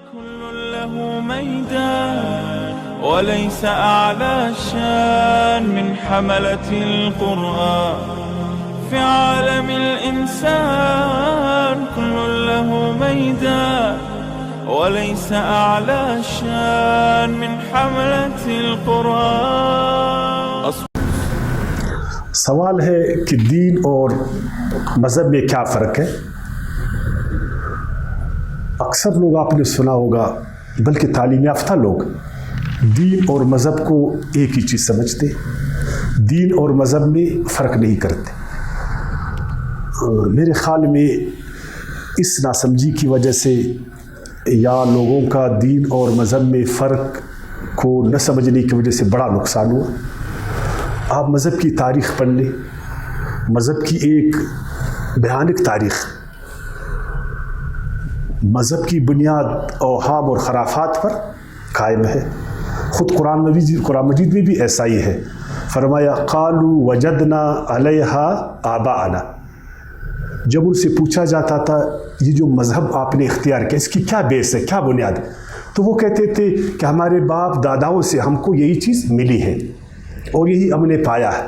كل له ميدان وليس أعلى شان من حملة القرآن في عالم الإنسان. كل له ميدان وليس أعلى شان من حملة القرآن. سوال ہے کہ دین اور مذہب میں کیا فرق ہے؟ اکثر لوگ آپ نے سنا ہوگا، بلکہ تعلیم یافتہ لوگ دین اور مذہب کو ایک ہی چیز سمجھتے، دین اور مذہب میں فرق نہیں کرتے۔ میرے خیال میں اس ناسمجھی کی وجہ سے یا لوگوں کا دین اور مذہب میں فرق کو نہ سمجھنے کی وجہ سے بڑا نقصان ہوا۔ آپ مذہب کی تاریخ پڑھ لیں، مذہب کی ایک بھیانک تاریخ، مذہب کی بنیاد اوہام اور خرافات پر قائم ہے۔ خود قرآن مجید میں بھی ایسا ہی ہے، فرمایا قالوا وجدنا علیہا آباءنا۔ جب ان سے پوچھا جاتا تھا یہ جو مذہب آپ نے اختیار کیا اس کی کیا بیس ہے، کیا بنیاد ہے، تو وہ کہتے تھے کہ ہمارے باپ داداؤں سے ہم کو یہی چیز ملی ہے اور یہی ہم نے پایا ہے،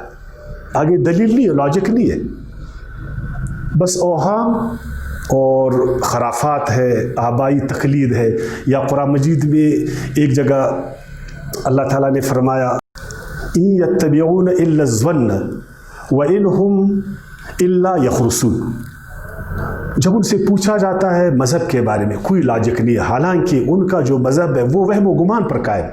آگے دلیل نہیں ہے، لاجک نہیں ہے، بس اوہام اور خرافات ہے، آبائی تقلید ہے۔ یا قرآن مجید میں ایک جگہ اللہ تعالیٰ نے فرمایا إِن يَتَّبِعُونَ إِلَّا الظَّنَّ وَإِنْ هُمْ إِلَّا يَخْرُصُونَ۔ جب ان سے پوچھا جاتا ہے مذہب کے بارے میں کوئی لاجک نہیں ہے، حالانکہ ان کا جو مذہب ہے وہ وہم و گمان پر قائم،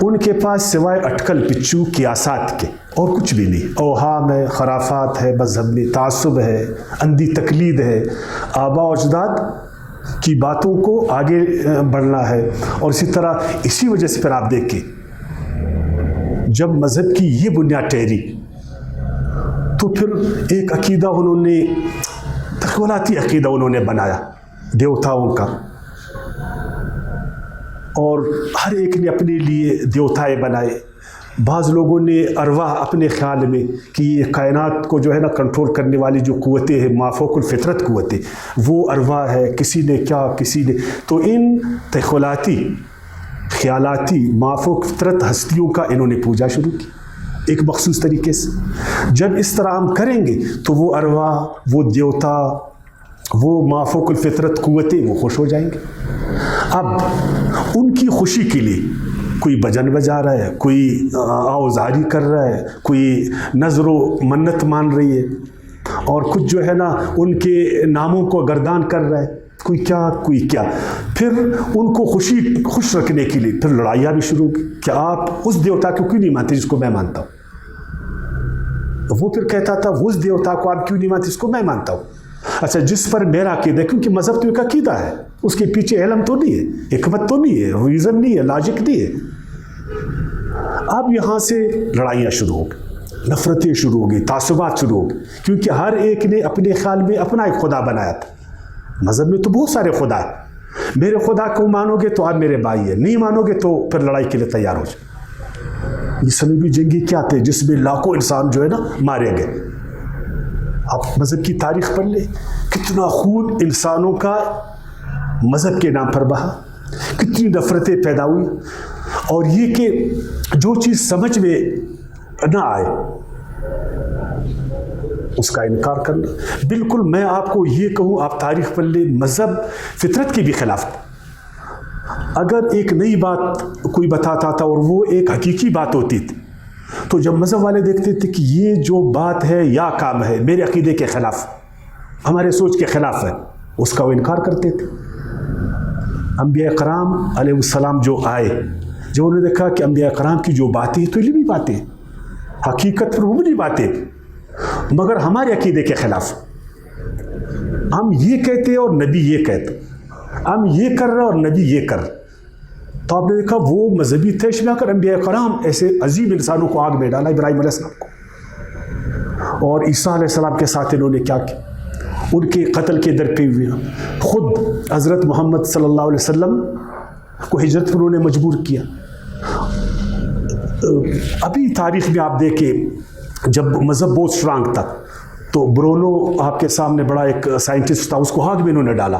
ان کے پاس سوائے اٹکل پچو قیاسات کے اور کچھ بھی نہیں۔ اوہام ہے، خرافات ہے، مذہب میں تعصب ہے، اندھی تقلید ہے، آباء و اجداد کی باتوں کو آگے بڑھنا ہے۔ اور اسی طرح اسی وجہ سے پھر آپ دیکھیں جب مذہب کی یہ بنیاد ٹھہری تو پھر ایک عقیدہ انہوں نے تخیلاتی عقیدہ انہوں نے بنایا دیوتاؤں کا، اور ہر ایک نے اپنے لیے دیوتائے بنائے۔ بعض لوگوں نے ارواح اپنے خیال میں کہ یہ کائنات کو جو ہے نا کنٹرول کرنے والی جو قوتیں ہیں، مافوق الفطرت قوتیں، وہ ارواح ہے، کسی نے کیا کسی نے، تو ان تخیلاتی خیالاتی مافوق فطرت ہستیوں کا انہوں نے پوجا شروع کی ایک مخصوص طریقے سے۔ جب اس طرح ہم کریں گے تو وہ ارواح، وہ دیوتا، وہ مافوق الفطرت قوتیں وہ خوش ہو جائیں گے۔ اب ان کی خوشی کے لیے کوئی بجن بجا رہا ہے، کوئی آوازاری کر رہا ہے، کوئی نظر و منت مان رہی ہے، اور کچھ جو ہے نا ان کے ناموں کو گردان کر رہا ہے، کوئی کیا کوئی کیا۔ پھر ان کو خوش رکھنے کے لیے پھر لڑائیاں بھی شروع کی کہ آپ اس دیوتا کو کیوں نہیں مانتے جس کو میں مانتا ہوں۔ وہ پھر کہتا تھا وہ اس دیوتا کو آپ کیوں نہیں مانتے جس کو میں مانتا ہوں۔ اچھا جس پر میرا عقیدہ ہے، کیونکہ مذہب تو ایک عقیدہ ہے، اس کے پیچھے علم تو نہیں ہے، حکمت تو نہیں ہے، ریزن نہیں ہے، لاجک نہیں ہے۔ اب یہاں سے لڑائیاں شروع ہو گئی، نفرتیں شروع ہو گئی، تعصبات شروع ہو گئی، کیونکہ ہر ایک نے اپنے خیال میں اپنا ایک خدا بنایا تھا۔ مذہب میں تو بہت سارے خدا ہیں، میرے خدا کو مانو گے تو آپ میرے بھائی ہیں، نہیں مانو گے تو پھر لڑائی کے لیے تیار ہو جائے۔ یہ صلیبی جنگی کیا تھے جس میں لاکھوں انسان جو ہے نا مارے گئے۔ آپ مذہب کی تاریخ پڑھ لیں، کتنا خون انسانوں کا مذہب کے نام پر بہا، کتنی نفرتیں پیدا ہوئی، اور یہ کہ جو چیز سمجھ میں نہ آئے اس کا انکار کرنا۔ بالکل میں آپ کو یہ کہوں، آپ تاریخ پڑھ لیں، مذہب فطرت کے بھی خلاف تھا۔ اگر ایک نئی بات کوئی بتاتا تھا اور وہ ایک حقیقی بات ہوتی تھی تو جب مذہب والے دیکھتے تھے کہ یہ جو بات ہے یا کام ہے میرے عقیدے کے خلاف، ہمارے سوچ کے خلاف ہے، اس کا وہ انکار کرتے تھے۔ انبیاء کرام علیہ السلام جو آئے، جب انہوں نے دیکھا کہ انبیاء کرام کی جو باتیں تو علمی باتیں، حقیقت پر مبنی باتیں، مگر ہمارے عقیدے کے خلاف، ہم یہ کہتے اور نبی یہ کہتے، ہم یہ کر رہے اور نبی یہ کر، تو آپ نے دیکھا وہ مذہبی طیش میں آ کر انبیاء کرام ایسے عظیم انسانوں کو آگ میں ڈالا، ابراہیم علیہ السلام کو، اور عیسیٰ علیہ السلام کے ساتھ انہوں نے کیا کیا، ان کے قتل کے در پہ ہوئے، خود حضرت محمد صلی اللہ علیہ وسلم کو ہجرت پر انہوں نے مجبور کیا۔ ابھی تاریخ میں آپ دیکھیں جب مذہب بہت اسٹرانگ تھا تو برونو آپ کے سامنے بڑا ایک سائنٹسٹ تھا، اس کو آگ میں انہوں نے ڈالا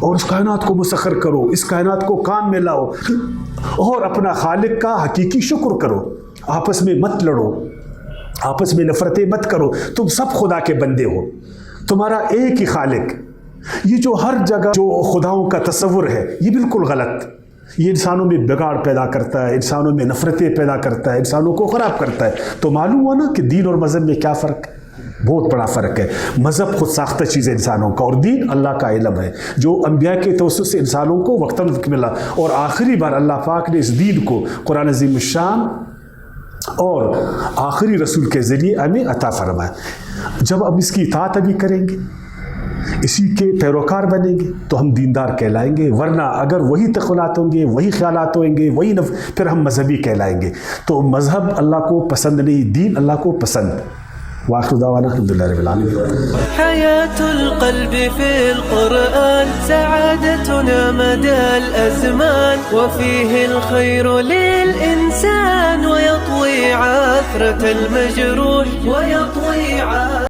اور اس کائنات کو مسخر کرو، اس کائنات کو کام میں لاؤ اور اپنا خالق کا حقیقی شکر کرو. آپس میں مت لڑو، آپس میں نفرتیں مت کرو. تم سب خدا کے بندے ہو، تمہارا ایک ہی خالق. یہ جو ہر جگہ جو خداؤں کا تصور ہے یہ بالکل غلط. یہ انسانوں میں بگاڑ پیدا کرتا ہے، انسانوں میں نفرتیں پیدا کرتا ہے، انسانوں کو خراب کرتا ہے. تو معلوم ہوا نا کہ دین اور مذہب میں کیا فرق ہے. بہت بڑا فرق ہے. مذہب خود ساختہ چیز ہے انسانوں کا، اور دین اللہ کا علم ہے جو انبیاء کے توسط سے انسانوں کو وقتاً وقت ملا. اور آخری بار اللہ پاک نے اس دین کو قرآن عظیم الشان اور آخری رسول کے ذریعے ہمیں عطا فرمایا. جب ہم اس کی اطاعت ابھی کریں گے، اسی کے پیروکار بنیں گے تو ہم دیندار کہلائیں گے. ورنہ اگر وہی تخیلات ہوں گے، وہی خیالات ہوں گے، وہی پھر ہم مذہبی کہلائیں گے. تو مذہب اللہ کو پسند نہیں، دین اللہ کو پسند. وآخر دعوانا الحمد لله رب العالمين. حياة القلب في القرآن سعادتنا مدى الأزمان، وفيه الخير للإنسان ويطوي عثرة المجروح ويطوي